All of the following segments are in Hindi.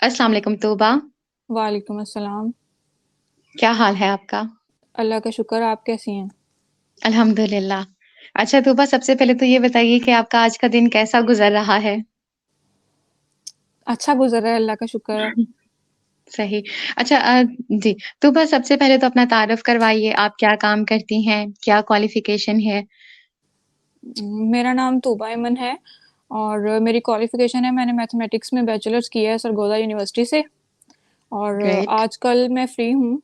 अस्सलाम वालेकुम तौबा, वालेकुम अस्सलाम। क्या हाल है आपका? अल्लाह का शुक्र, आप कैसी हैं? अल्हम्दुलिल्लाह। अच्छा तौबा सबसे पहले तो ये बताइए कि आपका आज का दिन कैसा गुज़र रहा है? अच्छा गुज़र रहा है, अल्लाह का शुक्र है। सही। अच्छा जी, तौबा सबसे पहले तो अपना तारुफ़ करवाइए, आप क्या काम करती हैं? क्या क्वालिफ़िकेशन है? मेरा नाम तूबा ऐमन है और मेरी क्वालिफ़िकेशन है मैंने मैथमेटिक्स में बैचलर्स किया है सरगोधा यूनिवर्सिटी से और ग्रेट, आजकल मैं फ्री हूँ,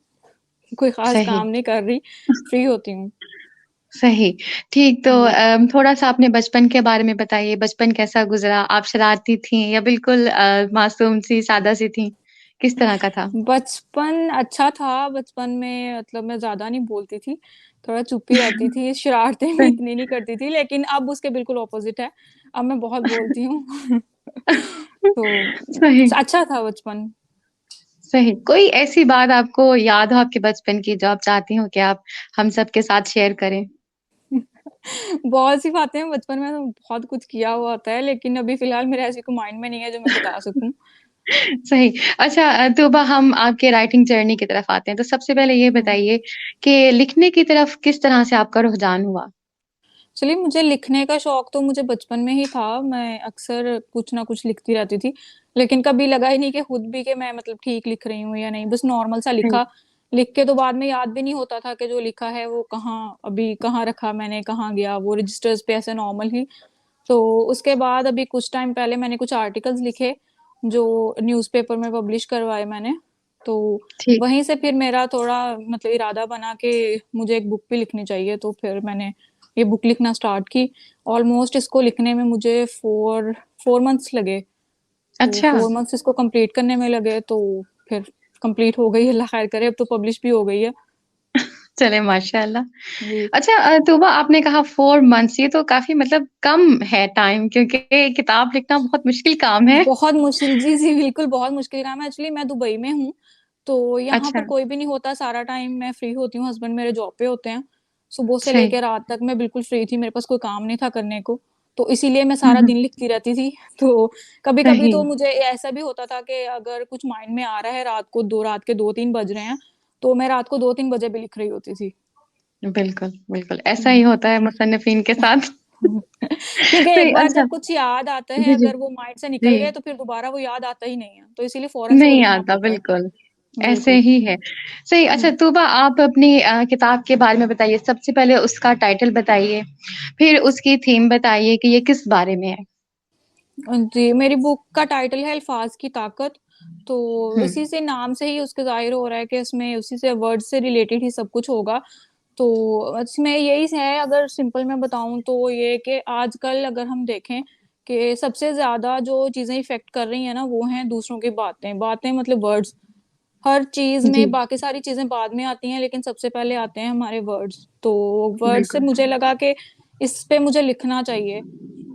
कोई ख़ास सही। काम नहीं कर रही, फ्री होती हूँ। सही। ठीक तो जी। थोड़ा-सा अपने बचपन के बारे में बताइए, बचपन कैसा गुज़रा? आप शरारती थीं या बिल्कुल मासूम-सी, सादा-सी थीं? किस तरह का था? बचपन अच्छा था, बचपन में मतलब मैं ज़्यादा नहीं बोलती थी, थोड़ा चुप ही रहती थी, शरारतें भी सही इतनी नहीं करती थी, लेकिन अब उसके बिल्कुल ऑपोज़िट है, अब मैं बहुत बोलती हूँ। तो सही। अच्छा था बचपन। सही। कोई ऐसी बात आपको याद हो आपके बचपन की जो आप चाहती हो कि आप हम सबके साथ शेयर करें? बहुत सी बातें हैं बचपन में तो बहुत कुछ किया हुआ होता है, लेकिन अभी फ़िलहाल मेरे ऐसी कोई माइंड में नहीं है जो मैं बता सकूँ। सही। अच्छा तौबा हम आपके राइटिंग जर्नी की तरफ आते हैं। तो सबसे पहले ये हुँ। बताइए कि लिखने की तरफ किस तरह से आपका रुझान हुआ? चलिए मुझे लिखने का शौक तो मुझे बचपन में ही था, मैं अक्सर कुछ ना कुछ लिखती रहती थी, लेकिन कभी लगा ही नहीं कि खुद भी कि मैं मतलब ठीक लिख रही हूँ या नहीं, बस नॉर्मल सा हुँ। लिखा। लिख के तो बाद में याद भी नहीं होता था कि जो लिखा है वो कहाँ रखा मैंने, कहाँ गया, वो रजिस्टर्स पे ऐसे नॉर्मल ही। तो उसके बाद अभी कुछ टाइम पहले मैंने कुछ आर्टिकल्स लिखे, जो न्यूज़पेपर में पब्लिश करवाए मैंने। तो ठीक। वहीं से फिर मेरा थोड़ा मतलब इरादा बना कि मुझे एक बुक भी लिखनी चाहिए, तो फिर मैंने ये बुक लिखना स्टार्ट की। ऑलमोस्ट इसको लिखने में मुझे 4 मंथ्स लगे। तो अच्छा। 4 मंथ्स इसको कंप्लीट करने में लगे, तो फिर कंप्लीट हो गई, अल्लाह खैर करे, अब तो पब्लिश भी हो गई है। चले माशाअल्लाह। जी। अच्छा तौबा आपने कहा 4 मंथ्स ये तो काफ़ी मतलब कम है टाइम क्योंकि किताब लिखना बहुत मुश्किल काम है। बहुत मुश्किल जी, जी, बिल्कुल बहुत मुश्किल काम है। एक्चुअली मैं दुबई में हूँ, तो यहाँ अच्छा, पर कोई भी नहीं होता, सारा टाइम मैं फ्री होती हूँ, हस्बैंड मेरे जॉब पे होते हैं। सुबह से सही। लेके रात तक मैं बिल्कुल फ्री थी, मेरे पास कोई काम नहीं था करने को, तो इसीलिए मैं हुँ, सारा हुँ। दिन लिखती रहती थी। तो कभी-कभी सही। तो मुझे ऐसा भी होता था कि अगर कुछ माइंड में आ रहा है रात के 2-3 बज रहे हैं, तो मैं रात को 2-3 बजे भी लिख रही होती थी। बिल्कुल, बिल्कुल। ऐसा हुँ। ही होता है मुसन्निफ़ीन के साथ। क्योंकि सही एक बार अच्छा। जब कुछ याद आता है, जी, जी। अगर वो माइंड से निकल गए, जी। तो फिर दोबारा वो याद आता ही नहीं है, तो इसीलिए फ़ौरन से वो नहीं लिखना आता, पड़ता है। बिल्कुल। ऐसे बिल्कुल। ही है। सही अच्छा हुँ। तौबा आप अपनी किताब के बारे में बताइए। सबसे पहले उसका टाइटल बताइए, फिर उसकी थीम बताइए कि ये किस बारे में है? जी, मेरी बुक का टाइटल है अल्फ़ाज़ की ताकत, तो हुँ, इसी से नाम से ही उसके ज़ाहिर हो रहा है कि इसमें उसी से वर्ड से रिलेटेड ही सब कुछ होगा। तो इसमें यही है, अगर सिंपल मैं बताऊँ तो ये कि आजकल अगर हम देखें कि सबसे ज़्यादा जो चीज़ें इफ़ेक्ट कर रही हैं ना, वो हैं दूसरों की बातें। बातें मतलब वर्ड्स। हर चीज़ जी, में बाकी सारी चीज़ें बाद में आती हैं, लेकिन सबसे पहले आते हैं हमारे वर्ड्स। तो वर्ड्स से बिल्कुल। मुझे लगा कि इस पे मुझे लिखना चाहिए।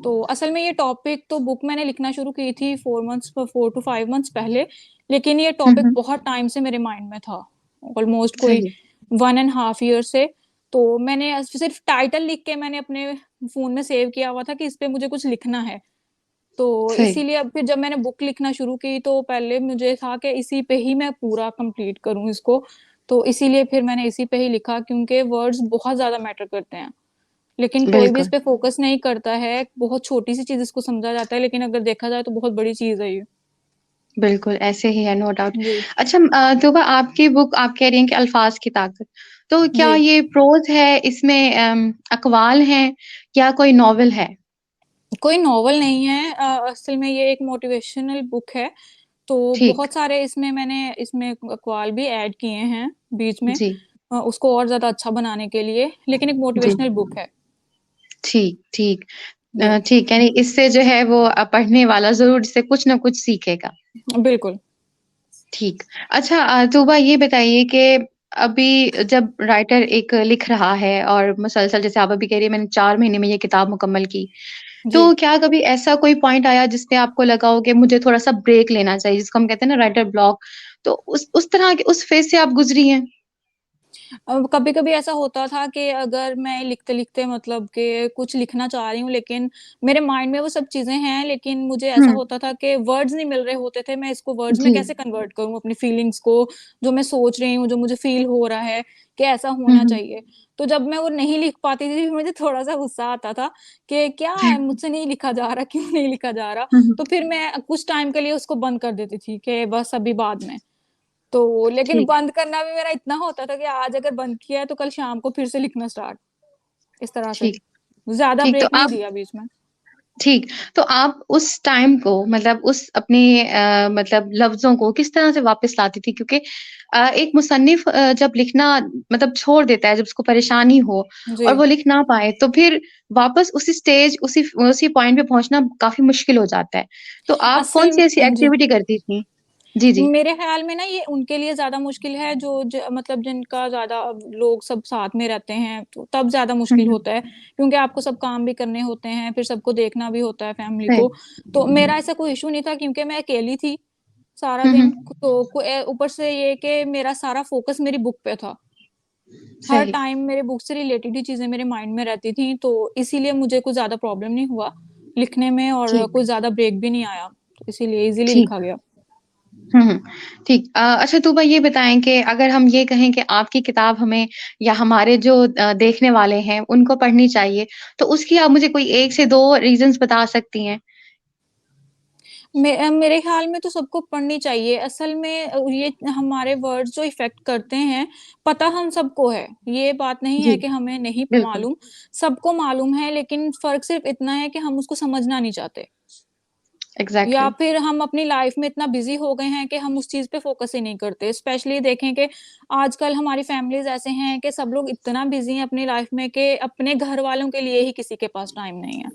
तो असल में ये टॉपिक तो बुक मैंने लिखना शुरू की थी 4 टू 5 मंथ्स पहले, लेकिन ये हुँ, टॉपिक हुँ। बहुत टाइम से मेरे माइंड में था। ऑलमोस्ट कोई सही, 1 एंड हाफ ईयर से। तो मैंने सिर्फ़ टाइटल लिख के मैंने अपने फ़ोन में सेव किया हुआ था कि इस पे मुझे कुछ लिखना है। तो सही। इसीलिए अब फिर जब मैंने बुक लिखना शुरू की, तो पहले मुझे था कि इसी पे ही मैं पूरा कंप्लीट करूँ इसको। तो इसीलिए फिर मैंने इसी पे ही लिखा, क्योंकि वर्ड्स बहुत ज़्यादा मैटर करते हैं। लेकिन कोई भी इस बिल्कुल, पे फ़ोकस नहीं करता है, बहुत छोटी-सी चीज़ इसको समझा जाता है, लेकिन अगर देखा जाए तो बहुत बड़ी चीज़ है ये। बिल्कुल ऐसे ही है नो डाउट। जी, अच्छा तौबा आपकी बुक आप कह रही हैं कि अल्फ़ाज़ की ताकत। तो क्या जी। ये प्रोज़ है, इसमें अक़वाल हैं या कोई नॉवल है? कोई नॉवल नहीं है, असल में ये एक मोटिवेशनल बुक है, तो ठीक, बहुत सारे इसमें अक़वाल भी ऐड किए हैं बीच में, जी, उसको और ज़्यादा अच्छा बनाने के लिए, लेकिन एक जी। मोटिवेशनल बुक है। ठीक, ठीक। जी, ठीक यानी इससे जो है वो पढ़ने वाला ज़रूर इससे कुछ न कुछ सीखेगा। बिल्कुल। ठीक। अच्छा तौबा ये बताइए कि अभी जब राइटर एक लिख रहा है और मुसलसल जैसे आप अभी कह रही हैं मैंने 4 महीने में ये किताब मुकम्मल की। तो जी। क्या कभी ऐसा कोई पॉइंट आया जिस पे आपको लगा हो कि मुझे थोड़ा-सा ब्रेक लेना चाहिए जिसको हम कहते हैं ना राइटर ब्लॉक, तो उस तरह के उस फ़ेज़ से आप गुज़री हैं? कभी-कभी ऐसा होता था कि अगर मैं लिखते-लिखते मतलब कि कुछ लिखना चाह रही हूँ, लेकिन मेरे माइंड में वो सब चीज़ें हैं, लेकिन मुझे ऐसा हुँ, होता था कि वर्ड्स नहीं मिल रहे होते थे, मैं इसको वर्ड्स में जी। कैसे कन्वर्ट करूँ अपनी फीलिंग्स को, जो मैं सोच रही हूँ, जो मुझे फ़ील हो रहा है कि ऐसा हुँ, होना हुँ। चाहिए। तो जब मैं वो नहीं लिख पाती थी, मुझे थोड़ा-सा गुस्सा आता था कि क्या है, मुझसे नहीं लिखा जा रहा, क्यों नहीं लिखा जा रहा? हुँ, हुँ। तो फिर मैं कुछ टाइम के लिए उसको बंद कर देती थी कि बस अभी बाद में। तो लेकिन ठीक, बंद करना भी मेरा इतना होता था कि आज अगर बंद किया है तो कल शाम को फिर से लिखना स्टार्ट, इस तरह से। ठीक, ज़्यादा ठीक। तो ब्रेक नहीं आप दिया बीच में। ठीक, तो आप उस टाइम को मतलब उस अपने मतलब लफ्ज़ों को किस तरह से वापस लाती थी? क्योंकि एक मुसन्निफ़ जब लिखना मतलब छोड़ देता है, जब उसको परेशानी हो जी। और वो लिख ना पाए, तो फिर वापस उसी स्टेज, उसी पॉइंट पे पहुँचना काफ़ी मुश्किल हो जाता है। तो आप असल कौन-सी ऐसी जी। एक्टिविटी करती थी? जी, जी। मेरे ख़्याल में ना ये उनके लिए ज़्यादा मुश्किल है जो मतलब जिनका ज़्यादा लोग सब साथ में रहते हैं, तो तब ज़्यादा हुँ, मुश्किल हुँ। होता है, क्योंकि आपको सब काम भी करने होते हैं, फिर सबको देखना भी होता है फैमिली सही। को। तो मेरा ऐसा कोई इश्यू नहीं था क्योंकि मैं अकेली थी सारा हुँ, दिन, हुँ। तो ऊपर से ये कि मेरा सारा फ़ोकस मेरी बुक पे था। हर सही, टाइम मेरे बुक से रिलेटेड ही चीज़ें मेरे माइंड में रहती थी, तो इसीलिए मुझे कुछ ज़्यादा प्रॉब्लम नहीं हुआ लिखने में और ठीक, कुछ ज़्यादा ब्रेक भी नहीं आया, तो इसीलिए ईज़िली ठीक। लिखा गया। हुँ, हुँ। ठीक। अच्छा तो ये बताएँ कि अगर हम ये कहें कि आपकी किताब हमें या हमारे जो देखने वाले हैं, उनको पढ़नी चाहिए, तो उसकी आप मुझे कोई 1 से 2 रीज़न्स बता सकती हैं? मेरे ख़्याल में तो सबको पढ़नी चाहिए। असल में ये हमारे वर्ड्स जो इफ़ेक्ट करते हैं, पता हम सबको है। ये बात नहीं जी, है कि हमें नहीं बिल्कुल। मालूम, सबको मालूम है, लेकिन फ़र्क सिर्फ़ इतना है कि हम उसको समझना नहीं चाहते। या एग्ज़ैक्टली। फिर हम अपनी लाइफ में इतना बिज़ी हो गए हैं कि हम उस चीज़ पे फ़ोकस ही नहीं करते। स्पेशली देखें कि आजकल हमारी फैमिलीज़ ऐसे हैं कि सब लोग इतना बिज़ी हैं अपनी लाइफ में कि अपने घर वालों के लिए ही किसी के पास टाइम नहीं है।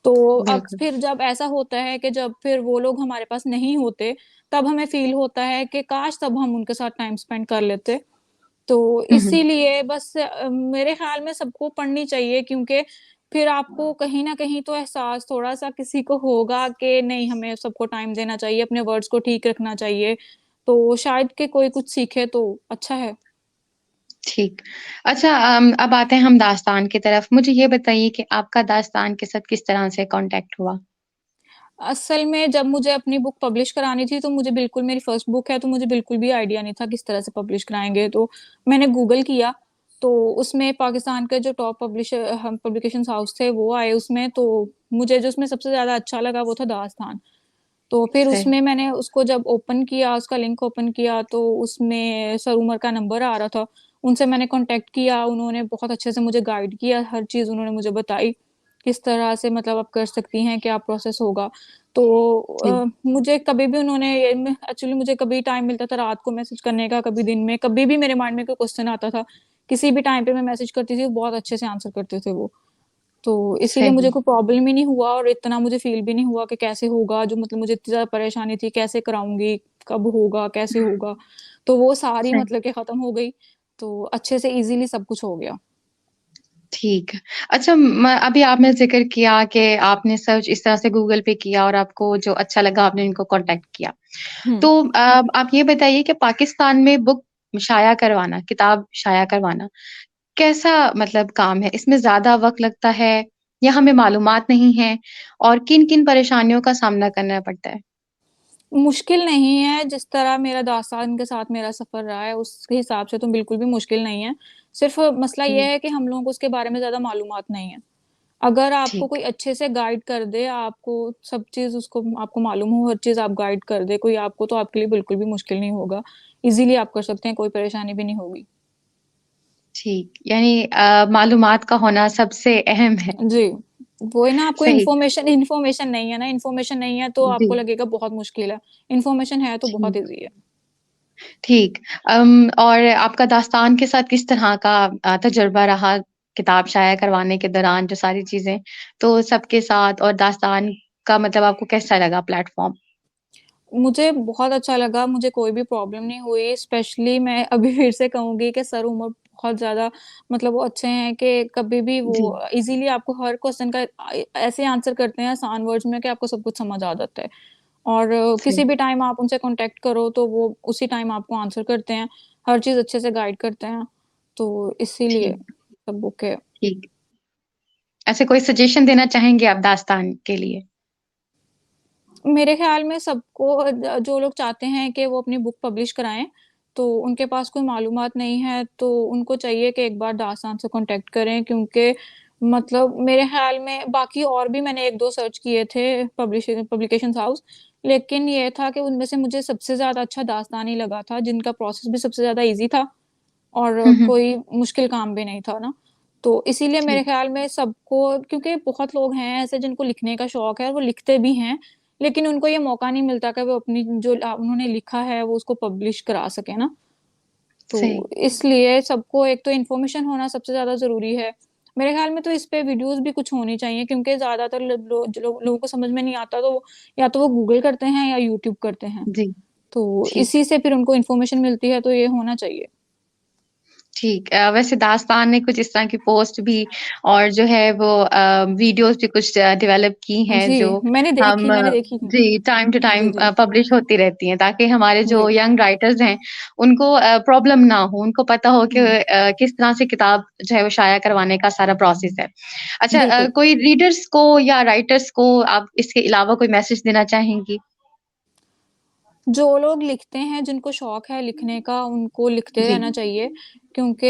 तो अब बिल्कुल। फिर जब ऐसा होता है कि जब फिर वो लोग हमारे पास नहीं होते, तब हमें फ़ील होता है कि काश तब हम उनके साथ टाइम स्पेंड कर लेते। तो हुँ, हुँ। इसीलिए बस मेरे ख़्याल में सबको पढ़नी चाहिए क्योंकि फिर आपको कहीं न कहीं तो एहसास थोड़ा-सा किसी को होगा कि नहीं हमें सबको टाइम देना चाहिए, अपने वर्ड्स को ठीक रखना चाहिए। तो शायद कि कोई कुछ सीखे तो अच्छा है। ठीक। अच्छा अब आते हैं हम दास्तान की तरफ। मुझे ये बताइए कि आपका दास्तान के साथ किस तरह से कॉन्टैक्ट हुआ? असल में जब मुझे अपनी बुक पब्लिश करानी थी, तो मुझे बिल्कुल मेरी फर्स्ट बुक है, तो मुझे बिल्कुल भी आइडिया नहीं था किस तरह से पब्लिश कराएँगे। तो मैंने गूगल किया, तो उसमें पाकिस्तान के जो टॉप हम पब्लिकेशंस हाउस थे, वो आए उसमें, तो मुझे जो उसमें सबसे ज़्यादा अच्छा लगा, वो था दास्तान। तो फिर सही। उसमें मैंने उसको जब ओपन किया, उसका लिंक ओपन किया, तो उसमें सर उमर का नंबर आ रहा था। उनसे मैंने कॉन्टैक्ट किया, उन्होंने बहुत अच्छे से मुझे गाइड किया, हर चीज़ उन्होंने मुझे बताई, किस तरह से मतलब आप कर सकती हैं, क्या प्रोसेस होगा। तो जी, मुझे कभी भी उन्होंने ये में एक्चुअली मुझे कभी टाइम मिलता था रात को मैसेज करने का, कभी दिन में, कभी भी मेरे माइंड में कोई क्वेश्चन आता था, किसी भी टाइम पे मैं मैसेज करती थी, वो बहुत अच्छे से आंसर करते थे वो। तो इसीलिए मुझे सही। कोई प्रॉब्लम ही नहीं हुआ और इतना मुझे फ़ील भी नहीं हुआ कि कैसे होगा, जो मतलब मुझे इतनी ज़्यादा परेशानी थी, कैसे कराऊँगी, कब होगा, कैसे होगा? तो वो सारी सही। मतलब कि ख़त्म हो गई, तो अच्छे से ईज़िली सब कुछ हो गया। ठीक। अच्छा अभी आपने ज़िक्र किया कि आपने सर्च इस तरह से गूगल पे किया और आपको जो अच्छा लगा आपने इनको कॉन्टैक्ट किया। हुँ। तो आप ये बताइए कि पाकिस्तान में बुक शाया करवाना, किताब शाया करवाना, कैसा मतलब काम है? इसमें ज़्यादा वक़्त लगता है या हमें मालूमात नहीं है? और किन-किन परेशानियों का सामना करना पड़ता है? मुश्किल नहीं है, जिस तरह मेरा दास्तान के साथ मेरा सफ़र रहा है, उस हिसाब से तो बिल्कुल भी मुश्किल नहीं है। सिर्फ़ मसला ये हुँ, है कि हम लोगों को उसके बारे में ज़्यादा मालूमात नहीं है। अगर आपको ठीक, कोई अच्छे से गाइड कर दे, आपको सब चीज़ उसको आपको मालूम हो, हर चीज़ आप गाइड कर दे कोई आपको, तो आपके लिए बिल्कुल भी मुश्किल नहीं होगा। ईज़िली आप कर सकते हैं, कोई परेशानी भी नहीं होगी। ठीक। यानी मालूमात का होना सबसे अहम है। जी, वो है ना आपको सही। इन्फॉर्मेशन नहीं है ना, इन्फॉर्मेशन नहीं है तो जी, आपको लगेगा बहुत मुश्किल है। इन्फॉर्मेशन है तो बहुत ठीक। ईज़ी है। ठीक। और आपका दास्तान के साथ किस तरह का तजुर्बा रहा किताब शाया करवाने के दौरान जो सारी चीज़ें? तो सबके साथ और दास्तान का मतलब आपको कैसा लगा प्लेटफ़ॉर्म? मुझे बहुत अच्छा लगा, मुझे कोई भी प्रॉब्लम नहीं हुई, स्पेशली मैं अभी फिर से कहूँगी कि सर उमर बहुत ज़्यादा मतलब वो अच्छे हैं कि कभी भी वो जी, ईज़िली आपको हर क्वेश्चन का ऐसे आंसर करते हैं आसान वर्ड्स में कि आपको सब कुछ समझ आ जाता है। और सही। किसी भी टाइम आप उनसे कॉन्टैक्ट करो तो वो उसी टाइम आपको आंसर करते हैं, हर चीज़ अच्छे से गाइड करते हैं। तो इसीलिए ठीक, सब बुक है। ठीक। ऐसे कोई सजेशन देना चाहेंगे आप दास्तान के लिए? मेरे ख़्याल में सबको जो लोग चाहते हैं कि वो अपनी बुक पब्लिश कराएँ, तो उनके पास कोई मालूमात नहीं है, तो उनको चाहिए कि एक बार दास्तान से कॉन्टैक्ट करें, क्योंकि मतलब मेरे ख़्याल में बाकी और भी मैंने 1-2 सर्च किए थे पब्लिकेशंस हाउस, लेकिन ये था कि उनमें से मुझे सबसे ज़्यादा अच्छा दास्तान ही लगा था, जिनका प्रोसेस भी सबसे ज़्यादा ईज़ी था और हुँ, हुँ। कोई मुश्किल काम भी नहीं था ना। तो इसीलिए मेरे ठीक, ख़्याल में सबको, क्योंकि बहुत लोग हैं ऐसे जिनको लिखने का शौक है और वो लिखते भी हैं, लेकिन उनको ये मौका नहीं मिलता कि वो अपनी जो उन्होंने लिखा है वो उसको पब्लिश करा सकें ना। तो सही। इसलिए सबको एक तो इन्फॉर्मेशन होना सबसे ज़्यादा ज़रूरी है। मेरे ख़्याल में तो इस पे वीडियोज़ भी कुछ होनी चाहिए, क्योंकि ज़्यादातर लोगों को समझ में नहीं आता, तो या तो वो गूगल करते हैं या यूट्यूब करते हैं। जी, तो ठीक। इसी से फिर उनको इन्फॉर्मेशन मिलती है, तो ये होना चाहिए। ठीक वैसे दास्तान ने कुछ इस तरह की पोस्ट भी और जो है वो वीडियोज़ भी कुछ डेवलप की हैं जी, जो हम मैंने देखी है। जी, टाइम टू टाइम जी, जी। पब्लिश होती रहती हैं ताकि हमारे जो जी। यंग राइटर्स हैं, उनको प्रॉब्लम ना हो, उनको पता हो कि हुँ, किस तरह से किताब जो है वो शाया करवाने का सारा प्रोसेस है। अच्छा बिल्कुल। कोई रीडर्स को या राइटर्स को आप इसके अलावा कोई मैसेज देना चाहेंगी? जो लोग लिखते हैं, जिनको शौक है लिखने का, उनको लिखते जी, रहना चाहिए, क्योंकि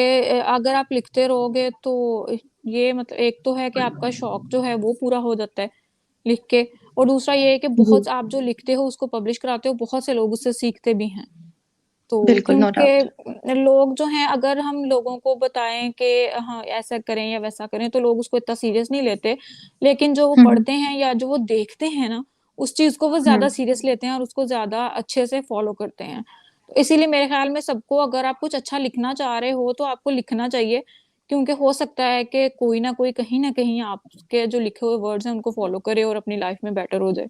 अगर आप लिखते रहोगे तो ये मतलब एक तो है कि आपका शौक जो है वो पूरा हो जाता है, लिख के, और दूसरा ये है कि जी, बहुत आप जो लिखते हो उसको पब्लिश कराते हो, बहुत से लोग उससे सीखते भी हैं। तो बिल्कुल, नो डाउट। क्योंकि लोग जो हैं, अगर हम लोगों को बताएँ कि हाँ, ऐसा करें या वैसा करें, तो लोग उसको इतना सीरियस नहीं लेते। लेकिन जो वो हुँ, हुँ, पढ़ते हैं या जो वो देखते हैं ना, उस चीज़ को वो हुँ, ज़्यादा सीरियस लेते हैं और उसको ज़्यादा अच्छे से फ़ॉलो करते हैं। तो इसीलिए मेरे ख़्याल में सबको, अगर आप कुछ अच्छा लिखना चाह रहे हो, तो आपको लिखना चाहिए, क्योंकि हो सकता है कि कोई न कोई कहीं न कहीं आपके जो लिखे हुए वर्ड्स हैं, उनको फ़ॉलो करे और अपनी लाइफ़ में बेटर हो जाए।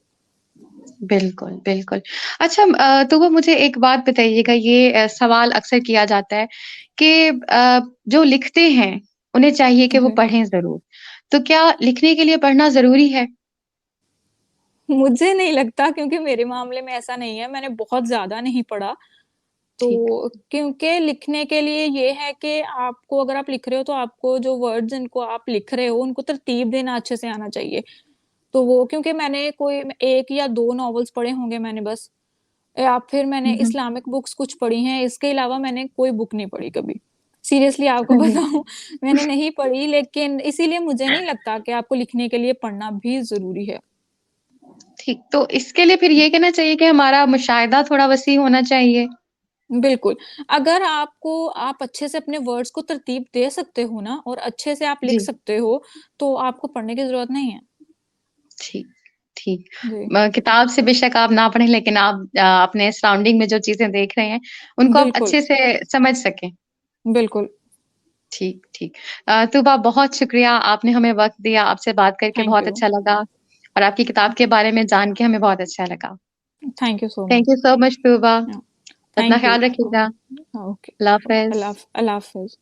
बिल्कुल, बिल्कुल। अच्छा तो वो मुझे एक बात बताइएगा ये सवाल अक्सर किया जाता है कि जो लिखते हैं, उन्हें चाहिए कि वो जी। पढ़ें ज़रूर। तो क्या लिखने के लिए पढ़ना ज़रूरी है? मुझे नहीं लगता, क्योंकि मेरे मामले में ऐसा नहीं है, मैंने बहुत ज़्यादा नहीं पढ़ा। ठीक। तो क्योंकि लिखने के लिए ये है कि आपको, अगर आप लिख रहे हो, तो आपको जो वर्ड्स जिनको आप लिख रहे हो, उनको तरतीब देना अच्छे से आना चाहिए। तो वो, क्योंकि मैंने कोई 1 या 2 नॉवेल्स पढ़े होंगे मैंने बस, या फिर मैंने हुँ, हुँ। इस्लामिक बुक्स कुछ पढ़ी हैं, इसके अलावा मैंने कोई बुक नहीं पढ़ी कभी। सीरियसली आपको हुँ, हुँ। बताऊँ, मैंने नहीं पढ़ी, लेकिन इसीलिए मुझे नहीं लगता कि आपको लिखने के लिए पढ़ना भी ज़रूरी है। ठीक, तो इसके लिए फिर ये कहना चाहिए कि हमारा मुशाहिदा थोड़ा वसीह होना चाहिए। बिल्कुल, अगर आप अच्छे से अपने वर्ड्स को तरतीब दे सकते हो ना और अच्छे से आप लिख जी, सकते हो, तो आपको पढ़ने की ज़रूरत नहीं है। ठीक, ठीक। जी, किताब से बेशक आप ना पढ़ें लेकिन आप अपने सराउंडिंग में जो चीज़ें देख रहे हैं, उनको आप बिल्कुल, अच्छे से समझ सकें। बिल्कुल। ठीक, ठीक। तुबा बहुत शुक्रिया, आपने हमें वक़्त दिया, आपसे बात करके थैंक बहुत यू। अच्छा लगा और आपकी किताब के बारे में जान के हमें बहुत अच्छा लगा। Thank you so thank much. You so much Tuba. या अपना थैंक यू। ख़्याल रखिएगा। ओके। अल्लाह हाफ़िज़। अल्लाह हाफ़िज़।